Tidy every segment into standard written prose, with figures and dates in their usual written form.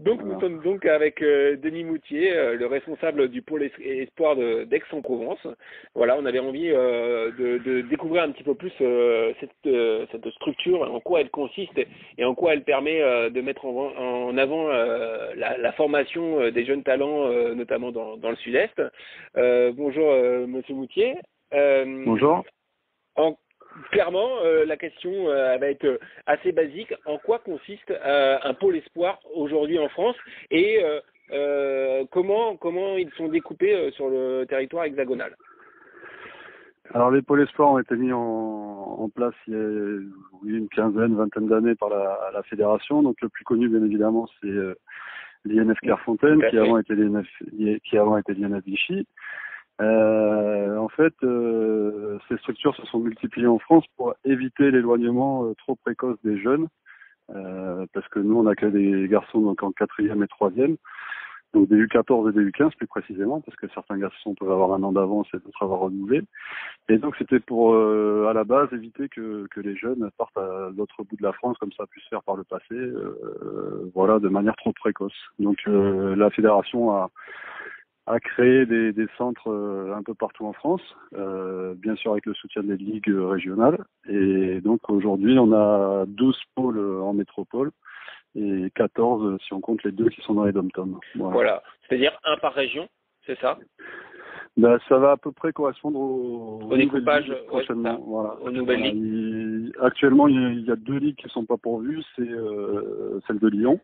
Donc nous Voilà. sommes donc avec Denis Moutier, le responsable du pôle espoir d'Aix-en-Provence. Voilà, on avait envie de découvrir un petit peu plus cette structure, en quoi elle consiste et en quoi elle permet de mettre en avant la formation des jeunes talents, notamment dans le Sud-Est. Bonjour Monsieur Moutier. Bonjour. En Clairement, la question elle va être assez basique. En quoi consiste un pôle espoir aujourd'hui en France et comment ils sont découpés sur le territoire hexagonal? Alors les pôles espoirs ont été mis en place il y a une quinzaine, vingtaine d'années par la fédération. Donc le plus connu bien évidemment c'est l'INF Clairefontaine qui avant était l'INF Vichy. En fait, ces structures se sont multipliées en France pour éviter l'éloignement trop précoce des jeunes, parce que nous on accueille des garçons donc en 4e et 3e, donc des U14 et des U15 plus précisément, parce que certains garçons peuvent avoir un an d'avance et d'autres avoir renouvelé. Et donc c'était pour à la base éviter que les jeunes partent à l'autre bout de la France comme ça a pu se faire par le passé, voilà, de manière trop précoce. Donc la fédération a créé des centres un peu partout en France, bien sûr avec le soutien des ligues régionales. Et donc aujourd'hui, on a 12 pôles en métropole et 14 si on compte les deux qui sont dans les dom-toms. Voilà. C'est-à-dire un par région, c'est ça? Ben, ça va à peu près correspondre au découpage prochainement. Ouais, voilà. Aux nouvelles ligues. Actuellement, il y a deux ligues qui sont pas pourvues, c'est celle de Lyon.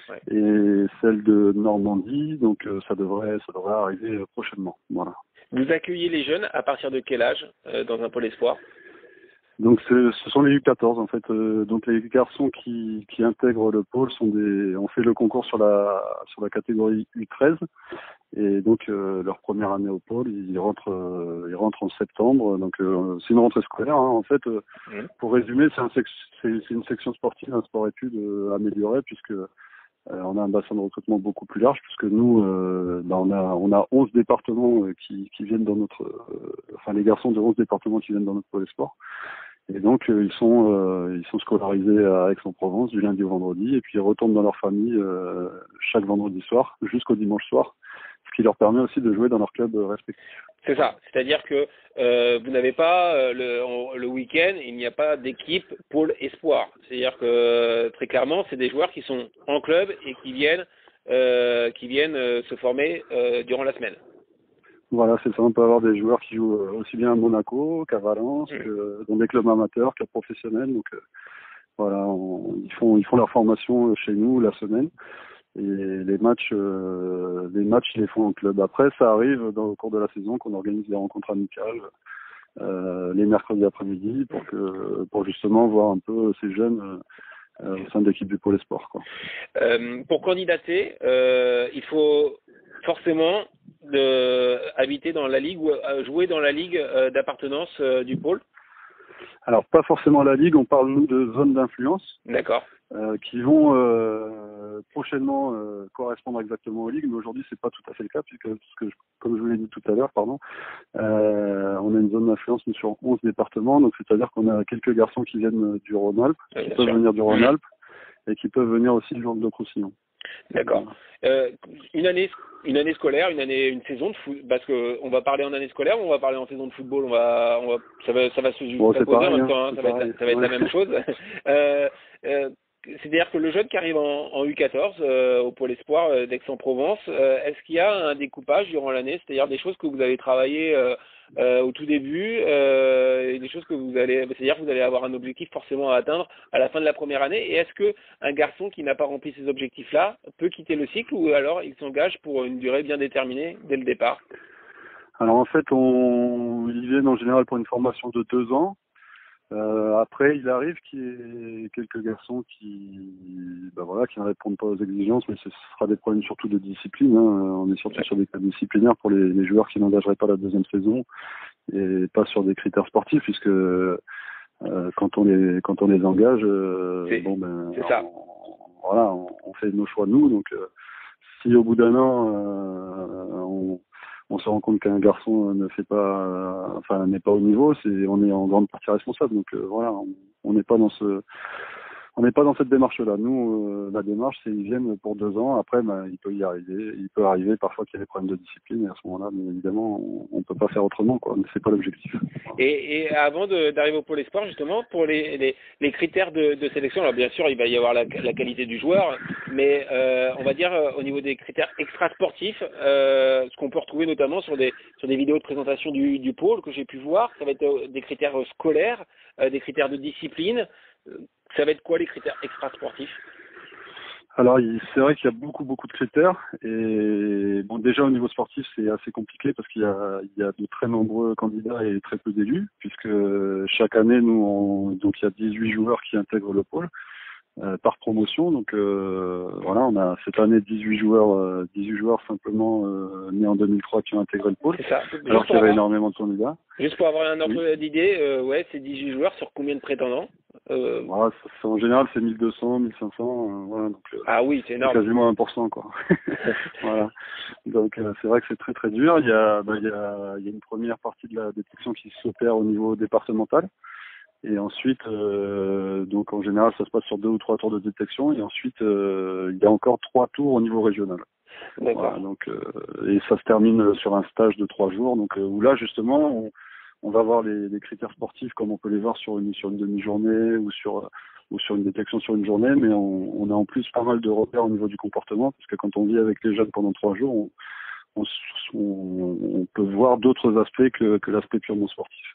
Ouais. Et celle de Normandie, donc ça devrait arriver prochainement. Voilà. Vous accueillez les jeunes à partir de quel âge dans un pôle espoir? Donc ce sont les U14 en fait. Donc les garçons qui intègrent le pôle on fait le concours sur la catégorie U13 et donc leur première année au pôle ils rentrent en septembre. Donc c'est une rentrée scolaire hein, en fait. Pour résumer, c'est une section sportive, un sport-études amélioré puisque on a un bassin de recrutement beaucoup plus large puisque nous, on a 11 départements qui viennent dans notre, les garçons de 11 départements qui viennent dans notre pôle espoir. Et donc ils sont scolarisés à Aix-en-Provence du lundi au vendredi et puis ils retournent dans leur famille chaque vendredi soir jusqu'au dimanche soir, ce qui leur permet aussi de jouer dans leur club respectif. C'est ça, c'est-à-dire que vous n'avez pas le week-end, il n'y a pas d'équipe pôle espoir. C'est-à-dire que très clairement, c'est des joueurs qui sont en club et qui viennent se former durant la semaine. Voilà, c'est ça. On peut avoir des joueurs qui jouent aussi bien à Monaco qu'à Valence, que dans des clubs amateurs, qu'à professionnels. Donc voilà, ils font leur formation chez nous la semaine. Et les matchs, ils les font en club. Après, ça arrive au cours de la saison qu'on organise des rencontres amicales les mercredis après-midi pour justement voir un peu ces jeunes au sein de l'équipe du Pôle Espoir, quoi. Pour candidater, il faut forcément habiter dans la ligue ou jouer dans la ligue d'appartenance du pôle. Alors pas forcément la ligue, on parle nous de zones d'influence. D'accord. Qui vont prochainement correspondre exactement aux ligues, mais aujourd'hui c'est pas tout à fait le cas puisque comme je vous l'ai dit tout à l'heure, on a une zone d'influence sur 11 départements, donc c'est-à-dire qu'on a quelques garçons qui viennent du Rhône-Alpes, qui peuvent venir du Rhône-Alpes et qui peuvent venir aussi du Languedoc-Roussillon. D'accord. Une année scolaire, une saison de foot, parce que on va parler en année scolaire ou on va parler en saison de football, ça va se juxtaposer en même temps, ça va être la même chose. C'est-à-dire que le jeune qui arrive en U14 au pôle espoir d'Aix-en-Provence, est-ce qu'il y a un découpage durant l'année, c'est-à-dire des choses que vous avez travaillées au tout début, et des choses c'est-à-dire que vous allez avoir un objectif forcément à atteindre à la fin de la première année, et est-ce que un garçon qui n'a pas rempli ces objectifs-là peut quitter le cycle ou alors il s'engage pour une durée bien déterminée dès le départ? Alors en fait, ils viennent en général pour une formation de 2 ans. Après, il arrive qu'il y ait quelques garçons qui ne répondent pas aux exigences, mais ce sera des problèmes surtout de discipline. Hein. On est surtout sur des cas disciplinaires pour les joueurs qui n'engageraient pas la deuxième saison et pas sur des critères sportifs, puisque quand on les engage, c'est ça. On fait nos choix nous. Donc, si au bout d'un an, on se rend compte qu'un garçon n'est pas au niveau, on est en grande partie responsable. Donc voilà, on n'est pas dans on n'est pas dans cette démarche-là. Nous, la démarche, c'est ils viennent pour 2 ans. Après, il peut y arriver. Il peut arriver parfois qu'il y ait des problèmes de discipline. Et à ce moment-là, bien évidemment, on peut pas faire autrement, quoi. Mais c'est pas l'objectif. Et avant d'arriver au pôle espoir, justement, pour les critères de sélection, alors bien sûr, il va y avoir la qualité du joueur, mais on va dire au niveau des critères extrasportifs, ce qu'on peut retrouver notamment sur des vidéos de présentation du pôle que j'ai pu voir, ça va être des critères scolaires, des critères de discipline. Ça va être quoi les critères extrasportifs? Alors, c'est vrai qu'il y a beaucoup de critères. Et bon, déjà au niveau sportif, c'est assez compliqué parce qu'il y a de très nombreux candidats et très peu d'élus, puisque chaque année, donc il y a 18 joueurs qui intègrent le pôle par promotion. Donc voilà, on a cette année 18 joueurs simplement nés en 2003 qui ont intégré le pôle. C'est ça. Alors qu'il y avait énormément de candidats. Juste pour avoir un ordre d'idée, ouais, c'est 18 joueurs sur combien de prétendants? Voilà, en général, c'est 1200, 1500, voilà. Donc, ah oui, c'est énorme. Quasiment 1%, quoi. Voilà. Donc, c'est vrai que c'est très très dur. Il y a une première partie de la détection qui s'opère au niveau départemental. Et ensuite, donc en général, ça se passe sur 2 ou 3 tours de détection. Et ensuite, il y a encore 3 tours au niveau régional. D'accord. Voilà, donc, et ça se termine sur un stage de 3 jours. Donc, où là, justement, on va voir les critères sportifs comme on peut les voir sur une demi-journée ou sur une détection sur une journée, mais on a en plus pas mal de repères au niveau du comportement, parce que quand on vit avec les jeunes pendant 3 jours, on peut voir d'autres aspects que l'aspect purement sportif.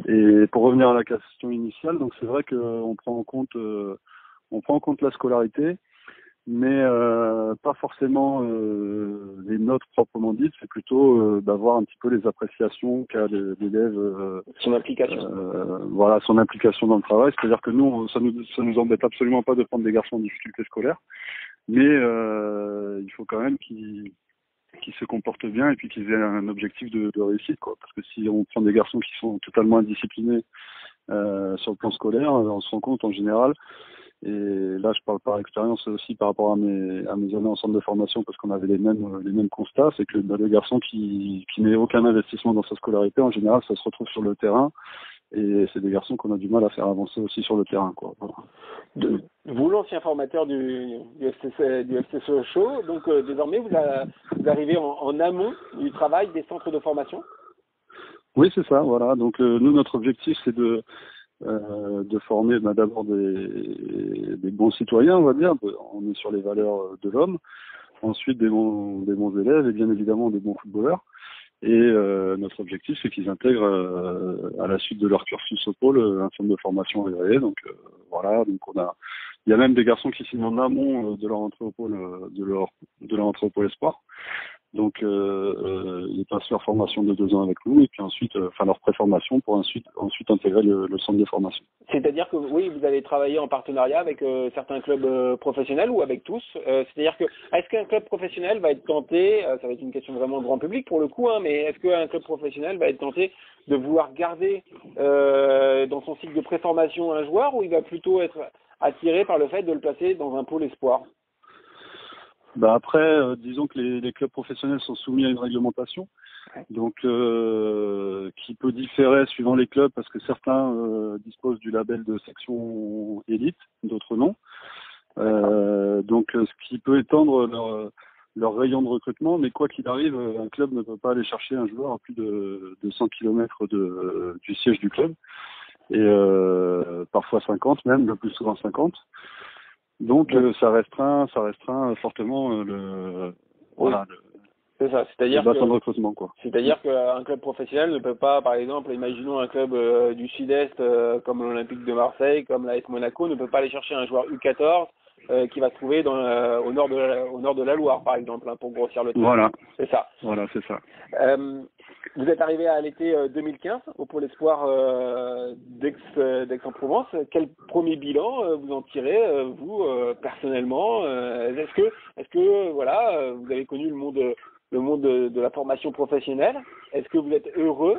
Et pour revenir à la question initiale, donc c'est vrai qu'on prend en compte la scolarité, mais pas forcément les notes proprement dites, c'est plutôt d'avoir un petit peu les appréciations qu'a l'élève, son implication. Voilà, son implication dans le travail. C'est-à-dire que nous, ça nous embête absolument pas de prendre des garçons en difficulté scolaire, mais il faut quand même qu'ils se comportent bien et puis qu'ils aient un objectif de réussite, quoi. Parce que si on prend des garçons qui sont totalement indisciplinés sur le plan scolaire, on se rend compte en général. Et là, je parle par expérience aussi par rapport à mes années en centre de formation, parce qu'on avait les mêmes constats, c'est que le garçon qui met aucun investissement dans sa scolarité, en général, ça se retrouve sur le terrain, et c'est des garçons qu'on a du mal à faire avancer aussi sur le terrain, quoi. Voilà. Vous, l'ancien formateur du FCC Show, donc désormais vous arrivez en amont du travail des centres de formation? Oui, c'est ça, voilà. Donc nous, notre objectif, c'est de former d'abord des bons citoyens, on va dire. On est sur les valeurs de l'homme. Ensuite, des bons élèves et bien évidemment des bons footballeurs. Et notre objectif, c'est qu'ils intègrent à la suite de leur cursus au pôle un centre de formation agréé. Donc voilà, donc il y a même des garçons qui signent en amont de leur entrée au pôle, de leur entrée au pôle espoir. Donc ils passent leur formation de 2 ans avec nous et puis ensuite, leur préformation pour ensuite intégrer le centre de formation. C'est-à-dire que oui, vous allez travailler en partenariat avec certains clubs professionnels ou avec tous. C'est-à-dire que est-ce qu'un club professionnel va être tenté, ça va être une question vraiment grand public pour le coup, mais est-ce qu'un club professionnel va être tenté de vouloir garder dans son cycle de préformation un joueur, ou il va plutôt être attiré par le fait de le placer dans un pôle espoir? Après, disons que les clubs professionnels sont soumis à une réglementation, donc qui peut différer suivant les clubs, parce que certains disposent du label de section élite, d'autres non. Donc ce qui peut étendre leur rayon de recrutement, mais quoi qu'il arrive, un club ne peut pas aller chercher un joueur à plus de 100 km du siège du club, et parfois 50 même, le plus souvent 50. Donc ça restreint fortement c'est ça, c'est-à-dire bassin de recrutement, quoi. C'est-à-dire qu'un club professionnel ne peut pas, par exemple, imaginons un club du Sud-Est comme l'Olympique de Marseille, comme l'AS Monaco, ne peut pas aller chercher un joueur U14 qui va se trouver au nord de la Loire, par exemple, pour grossir le trait. Voilà. C'est ça. Voilà, c'est ça. Vous êtes arrivé à l'été 2015 au Pôle Espoir d'Aix-en-Provence. Quel premier bilan vous en tirez, vous, personnellement? Est-ce que voilà, vous avez connu le monde de la formation professionnelle? Est-ce que vous êtes heureux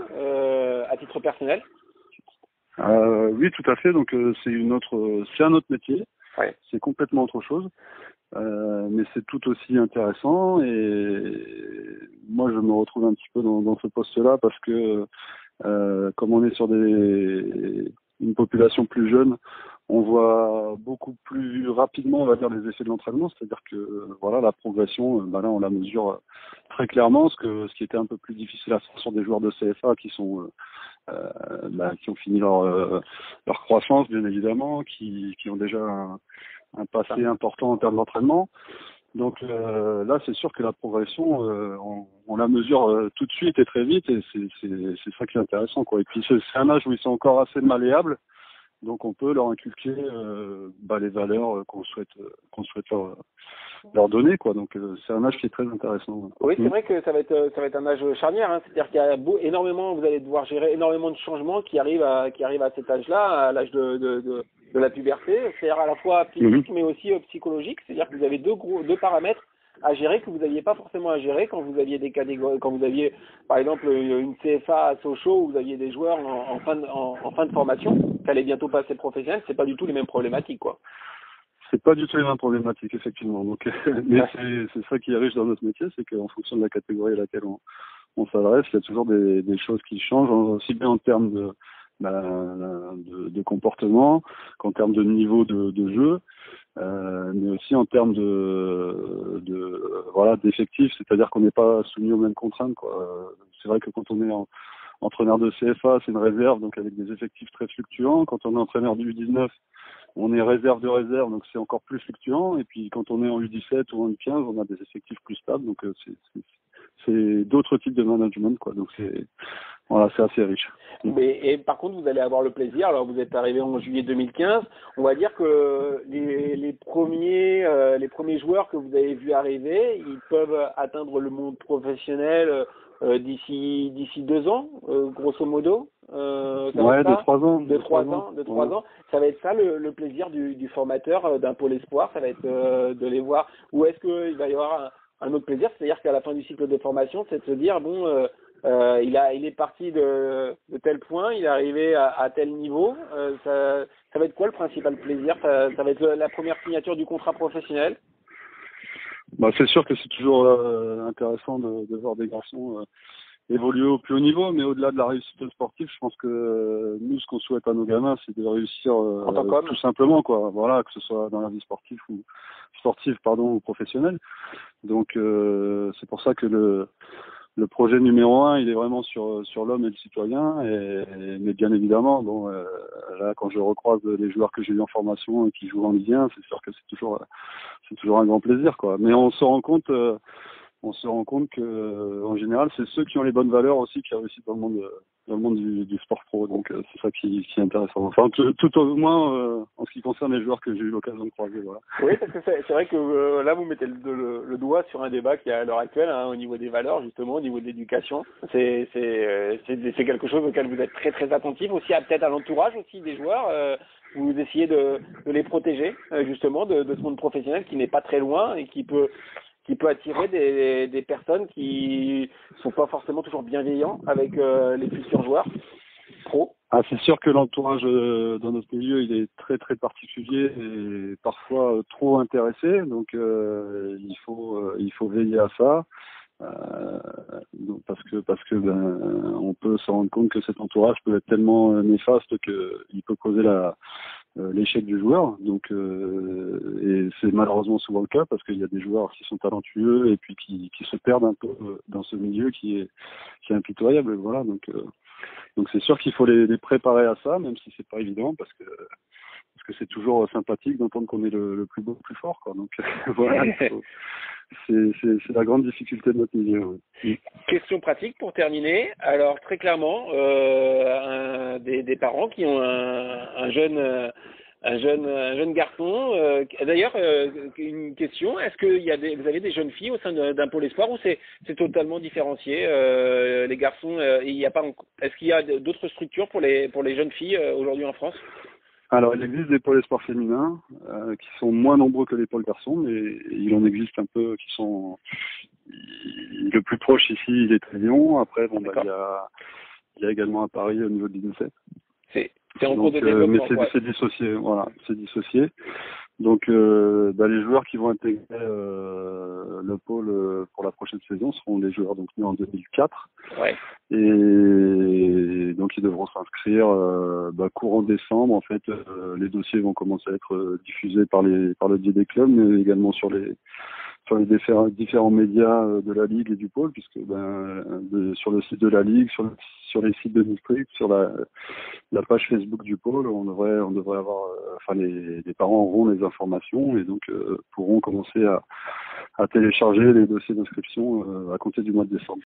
à titre personnel? Oui, tout à fait. Donc c'est un autre métier. Ouais. C'est complètement autre chose. Mais c'est tout aussi intéressant, et moi je me retrouve un petit peu dans ce poste-là parce que comme on est sur une population plus jeune, on voit beaucoup plus rapidement, on va dire, les effets de l'entraînement, c'est-à-dire que voilà, la progression, là on la mesure très clairement, ce qui était un peu plus difficile à faire sur des joueurs de CFA qui sont qui ont fini leur croissance bien évidemment, qui ont déjà un passé important en termes d'entraînement. Donc là, c'est sûr que la progression, on la mesure tout de suite et très vite, et c'est ça qui est intéressant, quoi. Et puis c'est un âge où ils sont encore assez malléables, donc on peut leur inculquer les valeurs qu'on souhaite leur donner, quoi. Donc c'est un âge qui est très intéressant. Oui, c'est vrai que ça va être un âge charnière, hein. C'est-à-dire qu'il y a énormément, vous allez devoir gérer énormément de changements qui arrivent à cet âge-là, à l'âge de la puberté, c'est-à-dire à la fois physique mais aussi psychologique, c'est-à-dire que vous avez deux paramètres à gérer que vous n'aviez pas forcément à gérer quand vous aviez des catégories, quand vous aviez par exemple une CFA à Sochaux où vous aviez des joueurs en fin de formation qui allaient bientôt passer professionnel, c'est pas du tout les mêmes problématiques, quoi. C'est pas du tout les mêmes problématiques, effectivement. Donc, mais c'est ça qui est riche dans notre métier, c'est qu'en fonction de la catégorie à laquelle on s'adresse, il y a toujours des choses qui changent, aussi bien en termes de comportement qu'en termes de niveau de jeu, mais aussi en termes d'effectifs, c'est-à-dire qu'on n'est pas soumis aux mêmes contraintes, quoi. C'est vrai que quand on est entraîneur de CFA, c'est une réserve, donc avec des effectifs très fluctuants. Quand on est entraîneur du U19, on est réserve de réserve, donc c'est encore plus fluctuant. Et puis quand on est en U17 ou en U15, on a des effectifs plus stables, donc c'est d'autres types de management, quoi. Donc c'est assez riche. Et par contre, vous allez avoir le plaisir. Alors, vous êtes arrivé en juillet 2015. On va dire que les premiers joueurs que vous avez vus arriver, ils peuvent atteindre le monde professionnel d'ici 2 ans, grosso modo. De 3 ans. De 3 ans. Ça va être ça le plaisir du formateur d'un pôle espoir. Ça va être de les voir. Ou est-ce qu'il va y avoir un autre plaisir, c'est-à-dire qu'à la fin du cycle de formation, c'est de se dire il est parti de tel point, il est arrivé à tel niveau. Ça va être quoi le principal plaisir? Ça va être la première signature du contrat professionnel? C'est sûr que c'est toujours intéressant de voir des garçons évoluer au plus haut niveau, mais au-delà de la réussite sportive, je pense que nous, ce qu'on souhaite à nos gamins, c'est de réussir tout simplement, quoi. Voilà, que ce soit dans la vie sportive ou professionnelle. Donc c'est pour ça que le projet numéro 1, il est vraiment sur l'homme et le citoyen. Mais bien évidemment, là, quand je recroise les joueurs que j'ai eu en formation et qui jouent en Ligue 1, c'est sûr que c'est toujours un grand plaisir, quoi. Mais on se rend compte que en général, c'est ceux qui ont les bonnes valeurs aussi qui réussissent dans le monde du sport pro. Donc c'est ça qui est intéressant. Enfin, tout au moins en ce qui concerne les joueurs que j'ai eu l'occasion de croiser. Voilà. Oui, parce que c'est vrai que là, vous mettez le doigt sur un débat qui est à l'heure actuelle, hein, au niveau des valeurs, justement, au niveau de l'éducation. C'est quelque chose auquel vous êtes très très attentif, aussi peut-être à l'entourage aussi des joueurs. Vous essayez de les protéger, justement, de ce monde professionnel qui n'est pas très loin et qui peut attirer des personnes qui sont pas forcément toujours bienveillants avec les futurs joueurs pro. C'est sûr que l'entourage dans notre milieu, il est très très particulier et parfois trop intéressé, donc il faut veiller à ça. Parce que on peut se rendre compte que cet entourage peut être tellement néfaste qu'il peut causer l'échec du joueur. Donc et c'est malheureusement souvent le cas parce qu'il y a des joueurs qui sont talentueux et puis qui se perdent un peu dans ce milieu qui est impitoyable. Voilà, donc c'est sûr qu'il faut les préparer à ça, même si c'est pas évident parce que c'est toujours sympathique d'entendre qu'on est le plus beau, le plus fort, quoi. Donc voilà, c'est la grande difficulté de notre milieu. Oui. Question pratique pour terminer. Alors très clairement, des parents qui ont un jeune garçon. D'ailleurs, une question, est-ce que vous avez des jeunes filles au sein d'un pôle espoir ou c'est totalement différencié? Les garçons, est-ce qu'il y a d'autres structures pour les jeunes filles aujourd'hui en France? Alors, il existe des pôles espoirs féminins qui sont moins nombreux que les pôles garçons, mais il en existe un peu qui sont... Le plus proche ici, il est à Lyon. Après, il y a également à Paris au niveau de l'INSEP. C'est en cours de développement. Mais c'est dissocié, voilà, c'est dissocié. Donc, les joueurs qui vont intégrer le pôle pour la prochaine saison seront les joueurs donc nés en 2004. Ouais. Et donc ils devront s'inscrire courant décembre. En fait, les dossiers vont commencer à être diffusés par le biais des clubs, mais également sur les différents médias de la Ligue et du pôle, puisque sur le site de la Ligue, sur les sites de district, sur la page Facebook du pôle, on devrait avoir, les parents auront les informations et donc pourront commencer à télécharger les dossiers d'inscription à compter du mois de décembre.